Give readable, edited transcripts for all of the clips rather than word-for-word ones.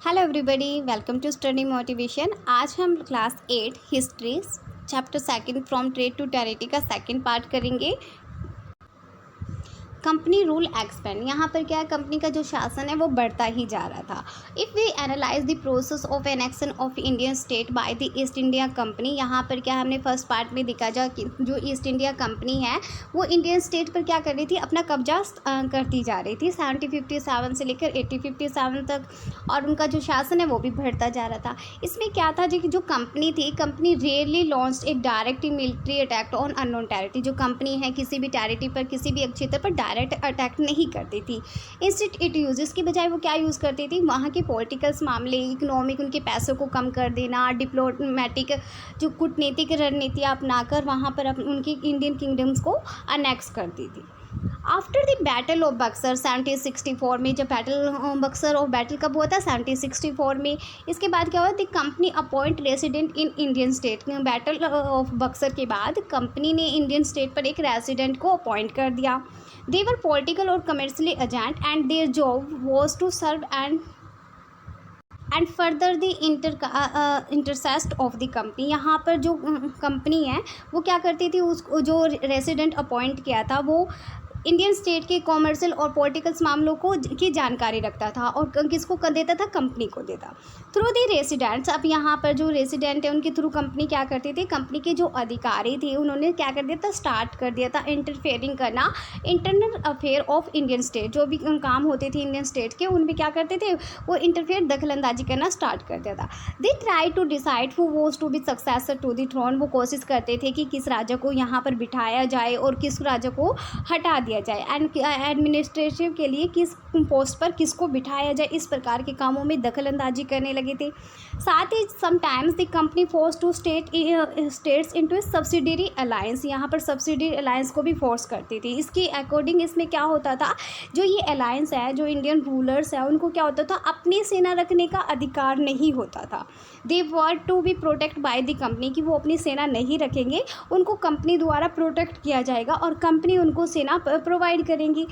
Hello everybody, welcome to study motivation. आज हम class 8 history chapter second from trade to territory का second part करेंगे। Company rule expand. यहाँ पर क्या है, कंपनी का जो शासन है वो बढ़ता ही जा रहा था। If we analyse the process of annexation of Indian state by the East India Company, यहाँ पर क्या हमने फर्स्ट पार्ट में देखा जा कि जो ईस्ट इंडिया कंपनी है वो इंडियन स्टेट पर क्या कर रही थी, अपना कब्जा करती जा रही थी 1757 से लेकर 1857 तक, और उनका जो शासन है वो भी बढ़ता जा रहा था। इसमें क्या था जी कि जो कंपनी थी, company rarely launched A direct military attack on unknown territory. जो कंपनी है किसी भी टेरिटरी पर, किसी भी क्षेत्र पर डायरेक्ट अटैक नहीं करती थी। इंस्टेड इट यूजेस की बजाय वो क्या यूज़ करती थी, वहाँ के पॉलिटिकल्स मामले, इकोनॉमिक उनके पैसों को कम कर देना, डिप्लोमेटिक जो कूटनीतिक रणनीतियाँ अपनाकर वहाँ पर उनकी इंडियन किंगडम्स को अनेक्स करती थी। After the battle of Buxar 1764 में, जब बक्सर ऑफ बैटल कब हुआ था, 1764 में। इसके बाद क्या हुआ, the company appoint resident in Indian state. Battle of Buxar के बाद कंपनी ने इंडियन स्टेट पर एक रेसिडेंट को अपॉइंट कर दिया। दे वर पॉलिटिकल और commercially agent and their job was to serve and further the interest of the company. यहाँ पर जो कंपनी है वो क्या करती थी, उस जो रेसिडेंट अपॉइंट किया था वो इंडियन स्टेट के कॉमर्शियल और पॉलिटिकल्स मामलों को की जानकारी रखता था, और किसको कर देता था, कंपनी को देता थ्रू दी रेसिडेंट्स। अब यहाँ पर जो रेसिडेंट है उनके थ्रू कंपनी क्या करती थी, कंपनी के जो अधिकारी थे उन्होंने क्या कर दिया था, स्टार्ट कर दिया था इंटरफेयरिंग करना internal affair of Indian state. जो भी काम होते थे इंडियन स्टेट के, उनमें क्या करते थे, वो इंटरफेयर, दखलंदाजी करना स्टार्ट कर दिया था। They try to decide who was to be successor to the throne. वो कोशिश करते थे कि किस राजा को यहाँ पर बिठाया जाए और किस राजा को हटा दिया जाए, एंड एडमिनिस्ट्रेटिव के लिए किस पोस्ट पर किसको बिठाया जाए, इस प्रकार के कामों में दखलंदाजी करने लगे थे। साथ ही sometimes the company force to states into a subsidiary alliance. यहाँ पर सब्सिडरी अलायंस को भी फोर्स करती थी। इसके अकॉर्डिंग इसमें क्या होता था, जो ये अलायंस है, जो इंडियन रूलर्स है, उनको क्या होता था, अपनी सेना रखने का अधिकार नहीं होता था। They were to be protect by the company, कि वो अपनी सेना नहीं रखेंगे, उनको कंपनी द्वारा प्रोटेक्ट किया जाएगा और कंपनी उनको सेना प्रोवाइड करेंगी।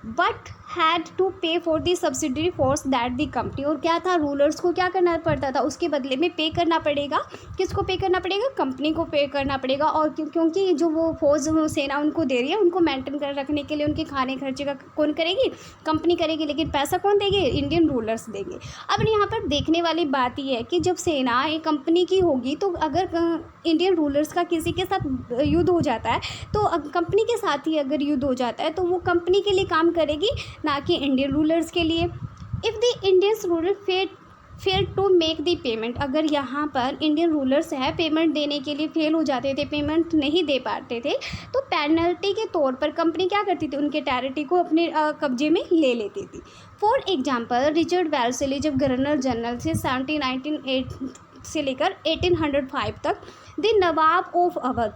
बट हैड टू पे for the subsidiary force that the company. और क्या था, रूलर्स को क्या करना पड़ता था, उसके बदले में पे करना पड़ेगा। किसको पे करना पड़ेगा, कंपनी को पे करना पड़ेगा। और क्योंकि जो वो फौज सेना उनको दे रही है, उनको मेंटेन कर रखने के लिए उनके खाने खर्चे का कौन करेगी, कंपनी करेगी। लेकिन पैसा कौन देंगे, इंडियन रूलर्स देंगे। अब यहाँ पर देखने वाली बात यह है कि जब सेना एक कंपनी की होगी, तो अगर इंडियन रूलर्स का किसी के साथ युद्ध हो जाता है, तो कंपनी के साथ ही अगर युद्ध हो जाता है, तो वो कंपनी के लिए काम करेगी, ना कि इंडियन रूलर्स के लिए। If the Indians ruler fail to make the payment, अगर यहाँ पर इंडियन रूलर्स है पेमेंट देने के लिए फेल हो जाते थे, पेमेंट नहीं दे पाते थे, तो पेनल्टी के तौर पर कंपनी क्या करती थी, उनके टेरिटरी को अपने कब्जे में ले लेती थी। फॉर एग्जाम्पल, रिचर्ड वेल्लेस्ली जब गवर्नर जनरल से 1798 से लेकर 1805 तक, द नवाब ऑफ अवध,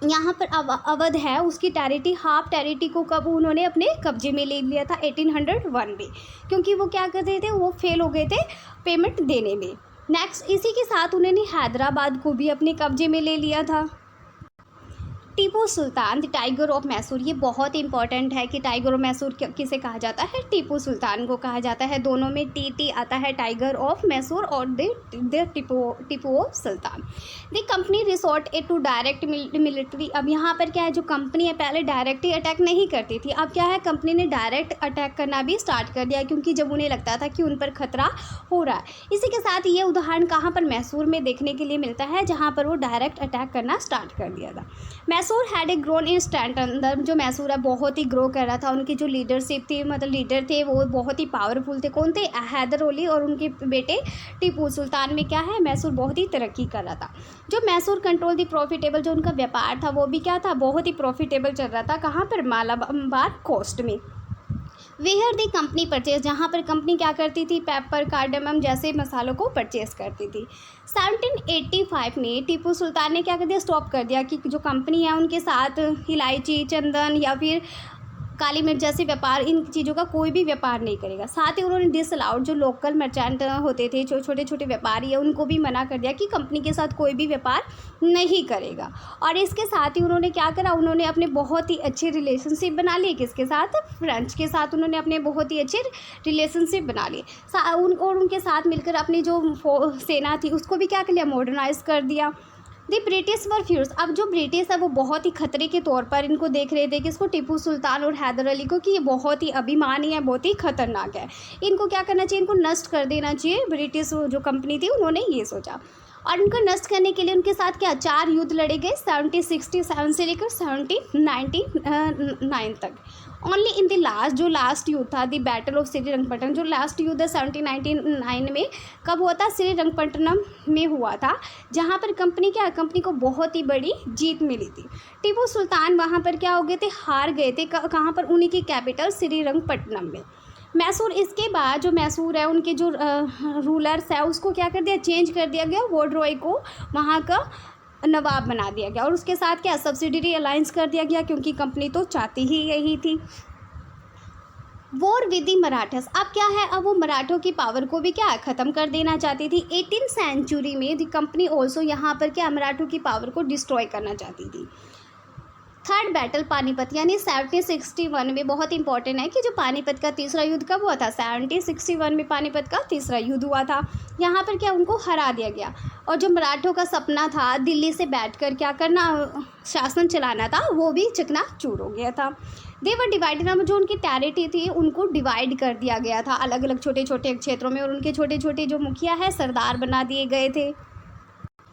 यहाँ पर अवध है, उसकी टेरिटरी, हाफ टेरिटरी को कब उन्होंने अपने कब्जे में ले लिया था, 1801 में, क्योंकि वो क्या करते थे, वो फेल हो गए थे पेमेंट देने में। नेक्स्ट, इसी के साथ उन्होंने हैदराबाद को भी अपने कब्जे में ले लिया था। Tipu Sultan, the tiger of Mysore. ये बहुत इंपॉर्टेंट है कि टाइगर ऑफ मैसूर किसे कहा जाता है, टीपू सुल्तान को कहा जाता है। दोनों में टी आता है, टाइगर ऑफ मैसूर और the Tipu of Sultan. The company resort a to direct military. अब यहाँ पर क्या है, जो कंपनी है पहले डायरेक्ट ही अटैक नहीं करती थी, अब क्या है, कंपनी ने डायरेक्ट अटैक करना भी स्टार्ट कर दिया, क्योंकि जब उन्हें लगता था कि उन पर खतरा हो रहा है। इसी के साथ ये उदाहरण कहाँ पर, मैसूर में देखने के लिए मिलता है, जहाँ पर वो डायरेक्ट अटैक करना स्टार्ट कर दिया था। Mysore had a grown in standard. जो मैसूर है बहुत ही ग्रो कर रहा था, उनकी जो लीडरशिप थी, मतलब लीडर थे, वो बहुत ही पावरफुल थे। कौन थे, हैदर अली और उनके बेटे टीपू सुल्तान। में क्या है, मैसूर बहुत ही तरक्की कर रहा था। जो मैसूर कंट्रोल दी प्रॉफिटेबल, जो उनका व्यापार था वो भी क्या था, बहुत ही प्रॉफिटेबल चल रहा था। कहाँ पर, मालाबार कोस्ट में। वेयर दी कंपनी परचेज, जहाँ पर कंपनी क्या करती थी, पेपर, कार्डमम जैसे मसालों को परचेज करती थी। 1785 में टीपू सुल्तान ने क्या कर दिया, स्टॉप कर दिया कि जो कंपनी है उनके साथ इलायची, चंदन या फिर काली मिर्च जैसे व्यापार, इन चीज़ों का कोई भी व्यापार नहीं करेगा। साथ ही उन्होंने डिसअलाउड जो लोकल मर्चेंट होते थे, जो छोटे छोटे व्यापारी है, उनको भी मना कर दिया कि कंपनी के साथ कोई भी व्यापार नहीं करेगा। और इसके साथ ही उन्होंने क्या करा, उन्होंने अपने बहुत ही अच्छे रिलेशनशिप बना लिए, किसके साथ, फ्रेंच के साथ उन्होंने अपने बहुत ही अच्छे रिलेशनशिप बना लिए। और उनके साथ मिलकर अपनी जो सेना थी उसको भी क्या कर लिया, मॉडर्नाइज कर दिया। दी ब्रिटिश वर फ्यूर्स, अब जो ब्रिटिश है वो बहुत ही खतरे के तौर पर इनको देख रहे थे, किसको, टिपू सुल्तान और हैदर अली को, कि ये बहुत ही अभिमानी है, बहुत ही खतरनाक है, इनको क्या करना चाहिए, इनको नष्ट कर देना चाहिए। ब्रिटिश जो कंपनी थी उन्होंने ये सोचा, और उनको नष्ट करने के लिए उनके साथ क्या 4 युद्ध लड़े गए 1767 से लेकर 1799 तक। ओनली इन द लास्ट युद्ध था, द बैटल ऑफ श्रीरंगपट्टनम, जो लास्ट युद्ध है 1799 में कब हुआ था, श्रीरंगपट्टनम में हुआ था, जहाँ पर कंपनी को बहुत ही बड़ी जीत मिली थी। टीपू सुल्तान वहाँ पर क्या हो गए थे, हार गए थे, कहाँ पर, उन्हीं की कैपिटल श्रीरंगपट्टनम में। मैसूर, इसके बाद जो मैसूर है उनके जो रूलर्स है उसको क्या कर दिया, चेंज कर दिया गया, वोडरॉय को वहाँ का नवाब बना दिया गया, और उसके साथ क्या सब्सिडरी अलायंस कर दिया गया, क्योंकि कंपनी तो चाहती ही यही थी। वॉर विद द मराठास, अब क्या है, अब वो मराठों की पावर को भी क्या ख़त्म कर देना चाहती थी। 18th सेंचुरी में द कंपनी ऑल्सो यहाँ पर क्या मराठों की पावर को डिस्ट्रॉय करना चाहती थी। थर्ड बैटल पानीपत, यानी 1761 में, बहुत इंपॉर्टेंट है कि जो पानीपत का तीसरा युद्ध कब हुआ था, 1761 में पानीपत का तीसरा युद्ध हुआ था। यहाँ पर क्या उनको हरा दिया गया, और जो मराठों का सपना था दिल्ली से बैठकर क्या करना, शासन चलाना था, वो भी चकनाचूर हो गया था। देवर डिवाइडेड, अब जो उनकी टेरिटरी थी उनको डिवाइड कर दिया गया था अलग अलग छोटे छोटे क्षेत्रों में, और उनके छोटे छोटे जो मुखिया है सरदार बना दिए गए थे।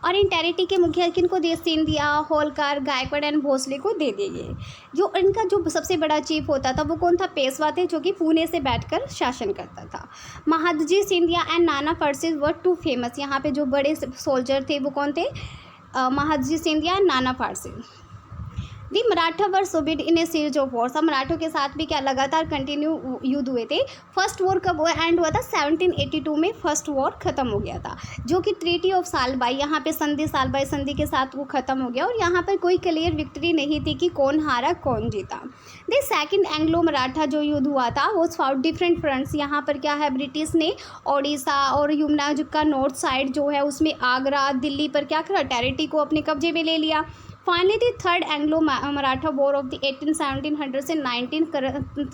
और इन टेरिटरी के मुखिया किनको दे, सिंधिया, होलकर, गायकवाड़ एंड भोसले को दे दिए गए। जो इनका जो सबसे बड़ा चीफ होता था वो कौन था, पेशवा थे, जो कि पुणे से बैठकर शासन करता था। Mahadji Scindia and Nana फर्सिस were two famous, यहाँ पे जो बड़े सोल्जर थे वो कौन थे, Mahadji Scindia and Nana फर्सिस। The Maratha were सोबिड in A series of Wars, अब मराठों के साथ भी क्या लगातार कंटिन्यू युद्ध हुए थे। फर्स्ट वॉर कब एंड हुआ था, 1782 में फर्स्ट वॉर खत्म हो गया था, जो कि ट्रीटी ऑफ सालबाई, यहाँ पे संधि सालबाई संधि के साथ वो खत्म हो गया, और यहाँ पर कोई क्लियर विक्ट्री नहीं थी कि कौन हारा कौन जीता। द सेकंड एंग्लो मराठा जो युद्ध हुआ था वो फाउट डिफरेंट फ्रंट्स, यहाँ पर क्या है, ब्रिटिश ने ओडिशा और यमुना का नॉर्थ साइड जो है उसमें आगरा, दिल्ली पर क्या करा, टेरिटरी को अपने कब्जे में ले लिया। Finally the third Anglo Maratha war of the 1700 से 19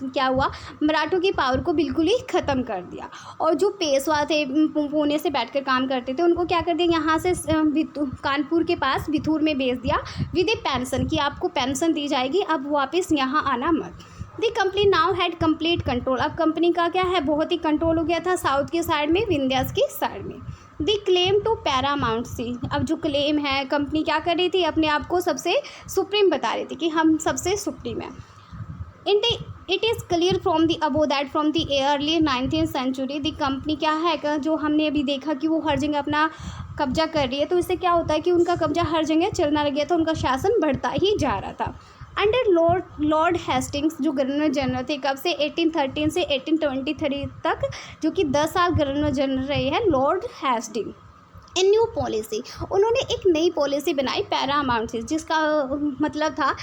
क्या हुआ, मराठों की पावर को बिल्कुल ही ख़त्म कर दिया, और जो पेशवा थे पुणे से बैठकर काम करते थे उनको क्या कर दिया, यहाँ से कानपुर के पास बिथूर में भेज दिया विद ए पेंशन, कि आपको पेंशन दी जाएगी, अब वापस यहाँ आना मत। The company now had complete control, अब कंपनी का क्या है, बहुत ही कंट्रोल हो गया था साउथ के साइड में, विंध्यास की साइड में। दी क्लेम टू पैरामाउंट सी, अब जो क्लेम है, कंपनी क्या कर रही थी, अपने आप को सबसे सुप्रीम बता रही थी कि हम सबसे सुप्रीम है। It is clear from the above that from the early 19th century the company क्या है, जो हमने अभी देखा कि वो हर जगह अपना कब्जा कर रही है, तो इससे क्या होता है कि उनका कब्जा हर जगह चलना लग गया था, उनका शासन बढ़ता ही जा रहा था। अंडर लॉर्ड हेस्टिंग्स जो गवर्नर जनरल थे, कब से 1813 से 1823 तक, जो कि 10 साल गवर्नर जनरल रहे हैं lord Hastings. A new policy, उन्होंने एक नई पॉलिसी बनाई पैरामाउंट से, जिसका मतलब था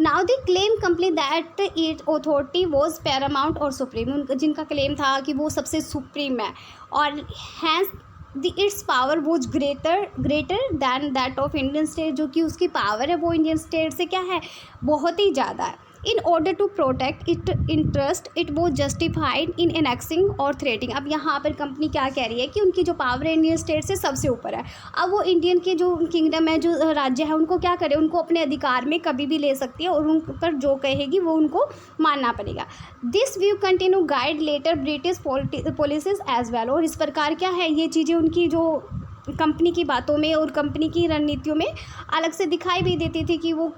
now the claim company that it authority was paramount और सुप्रीम, जिनका क्लेम था कि वो सबसे सुप्रीम है, और hence its power was greater than that of Indian state, जो कि उसकी पावर है वो इंडियन स्टेट से क्या है, बहुत ही ज़्यादा है। In order to protect it interest it was justified in annexing or threatening, अब यहाँ पर कंपनी क्या कह रही है कि उनकी जो पावर है इंडियन स्टेट से सबसे ऊपर है, अब वो इंडियन के जो किंगडम है, जो राज्य है, उनको क्या करे, उनको अपने अधिकार में कभी भी ले सकती है, और उन पर जो कहेगी वो उनको मानना पड़ेगा। This view continue guide later British policies as well, और इस प्रकार क्या है, ये चीज़ें उनकी जो कंपनी की बातों में और कंपनी की रणनीतियों में अलग से दिखाई भी देती थी कि वो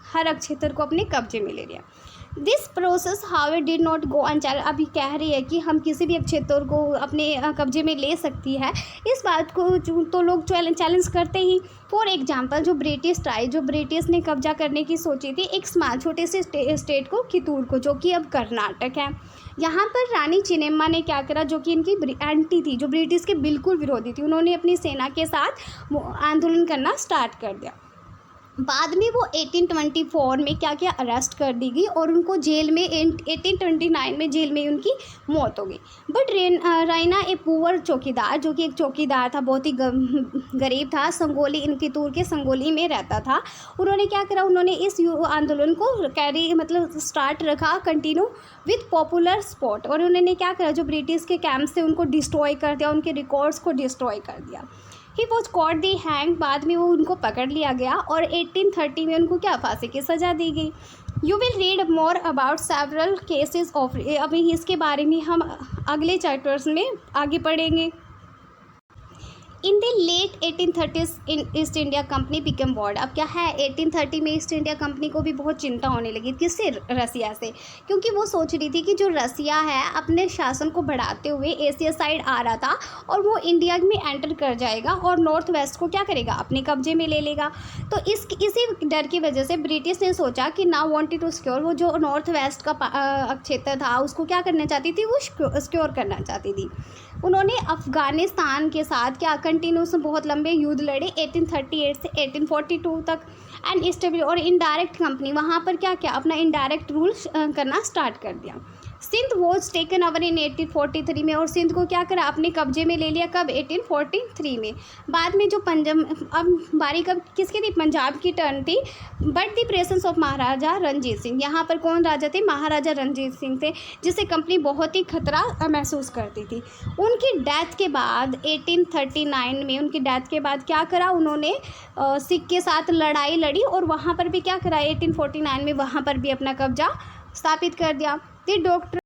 हर क्षेत्र को अपने कब्जे में ले लिया। This process how did not go unchallenged, अभी कह रही है कि हम किसी भी क्षेत्र को अपने कब्जे में ले सकती है, इस बात को तो लोग चैलेंज करते ही। फॉर एग्जांपल जो ब्रिटिश ट्राई, जो ब्रिटिश ने कब्जा करने की सोची थी एक छोटे से स्टेट को, कितूर को, जो कि अब कर्नाटक है, यहाँ पर रानी चिन्नम्मा ने क्या करा, जो कि इनकी एंटी थी, जो ब्रिटिश के बिल्कुल विरोधी थी, उन्होंने अपनी सेना के साथ आंदोलन करना स्टार्ट कर दिया। बाद में वो 1824 में क्या क्या अरेस्ट कर दी गई और उनको जेल में 1829 में जेल में उनकी मौत हो गई। बट रायना ए पुअर चौकीदार, जो कि एक चौकीदार था, बहुत ही गरीब था, संगोली इनकी तूर के संगोली में रहता था। उन्होंने क्या करा, उन्होंने इस आंदोलन को स्टार्ट रखा कंटिन्यू विथ पॉपुलर स्पॉट, और उन्होंने क्या करा, जो ब्रिटिश के कैंप से उनको डिस्ट्रॉय कर दिया, उनके रिकॉर्ड्स को डिस्ट्रॉय कर दिया। He was caught the hang, बाद में वो उनको पकड़ लिया गया और 1830 में उनको क्या, फांसी की सज़ा दी गई। You will read more about several cases of, अभी इसके बारे में हम अगले चैप्टर्स में आगे पढ़ेंगे। In the late 1830s in East India company become worried. अब क्या है, 1830 में ईस्ट इंडिया कंपनी को भी बहुत चिंता होने लगी। किससे? रसिया से, क्योंकि वो सोच रही थी कि जो रसिया है अपने शासन को बढ़ाते हुए एशिया साइड आ रहा था और वो इंडिया में एंटर कर जाएगा और नॉर्थ वेस्ट को क्या करेगा, अपने कब्जे में ले लेगा। तो इसी डर की वजह से ब्रिटिश ने सोचा कि नाउ वांटेड टू सिक्योर, वो जो नॉर्थ वेस्ट का क्षेत्र था उसको क्या करना चाहती थी, वो सिक्योर करना चाहती थी। उन्होंने अफ़गानिस्तान के साथ क्या कंटिन्यूस बहुत लंबे युद्ध लड़े 1838 से 1842 तक एंड स्टेबल, और इनडायरेक्ट कंपनी वहाँ पर क्या क्या अपना इनडायरेक्ट रूल करना स्टार्ट कर दिया। Sindh was taken over in 1843 में, और सिंध को क्या करा, अपने कब्जे में ले लिया। कब? 1843 में। बाद में जो पंजाब, अब बारी कब किसकी थी, पंजाब की टर्न थी। बट द प्रेजेंस ऑफ महाराजा रणजीत सिंह, यहाँ पर कौन राजा थे, महाराजा रणजीत सिंह थे, जिससे कंपनी बहुत ही खतरा महसूस करती थी। उनकी डेथ के बाद 1839 में, उनकी डेथ के बाद क्या करा, उन्होंने सिख के साथ लड़ाई लड़ी और वहाँ पर भी क्या करा, 1849 में वहाँ पर भी अपना कब्जा स्थापित कर दिया। The doctor